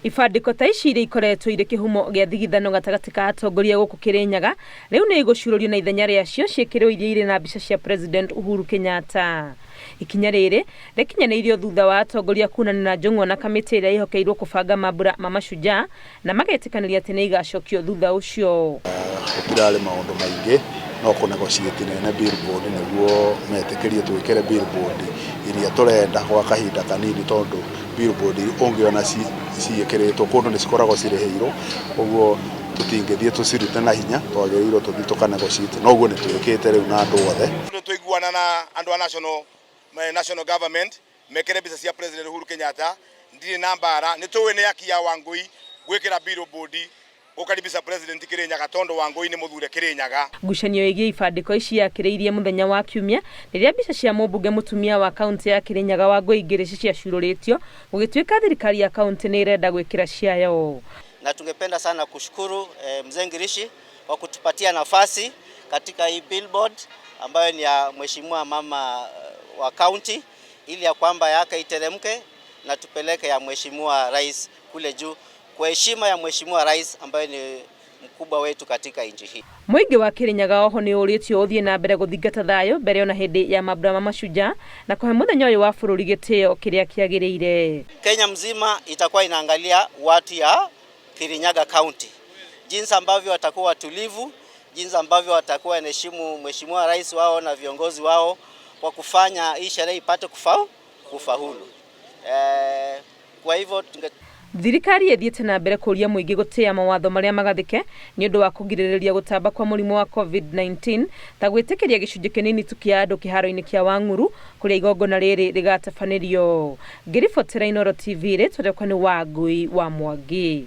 Ifandiko ta ici iria ikoretwo ire kihumo gia thigithano gatagati ka atongoria guku Kirinyaga riu ni igucururio na ithenya riacio ciikirwo iria ire na mbica cia President Uhuru Kenyatta. Ikinya riri rikinyanirio thutha wa atongoria kunanira Njung'wa na kamiti iria ihokeirwo kubanga mambura ma Mashujaa na magetikaniria ati ni igacokio thutha ucio. Gukirare maundu maingi no kunegotiate na billboard niguo metikirie twikire billboard iria turenda kwa kahinda kanini tondu billboard ungiona ciikiritwo kundu ni cikoragwo cireheirwo uguo tutingithie tucirute na hinya twagerirwo tuthitũkana gũcite noguo ni twikite riu na andu othe tuiguana na andu a national government mekere mbica cia President Uhuru Kenyatta ndiri na mbara ni tuwe ni haki ya Wangui gwikira billboard ukaribisha President Kirinyaga tondu Wangui ni muthure Kirinyaga. Ngucanio igie ifandiko ici yakiriirie muthenya wa Kiumia riria mbica cia mubunge mutumia wa kaunti ya Kirinyaga Wangui igiri cia ciururitio gugituika thirikari ya kaunti ni irenda gwikira ciayo. Na tungependa sana kushukuru Mzee Ngirishi kwa kutupatia nafasi katika hii billboard ambayo ni ya mheshimiwa mama wa kaunti ili ya kwamba yake iteremke na tupeleke ya mheshimiwa rais kule juu kwa heshima ya mheshimiwa rais ambaye ni mkubwa wetu katika nchi hii. Muingi wa Kirinyaga oho ni uritio uthie na mbere guthingata thayo mbere ona hindi ya mambura ma Mashujaa na kuhe muthenya uyu wa bururi gitio kiria kiagiriire. Kenya mzima itakuwa inaangalia watu ya Kirinyaga County, jinsi ambavyo watakuwa watulivu, jinsi ambavyo watakuwa wanaheshimu mheshimiwa rais wao na viongozi wao kwa kufanya hii sherehe ipate kufaulu. Kwa hivyo thirikari ethiete na mbere kuria muingi gutia mawatho maria magathike ni undu wa kugiririria gutamba kwa murimu wa COVID-19 ta gwitikiria gicunji kinini tu kia andu kiharo-ini kia Wang'uru kuria igongona riri rigatafanirio. Ngiribotera Inooro TV ri twerekwa ni Wangui wa Mwangi.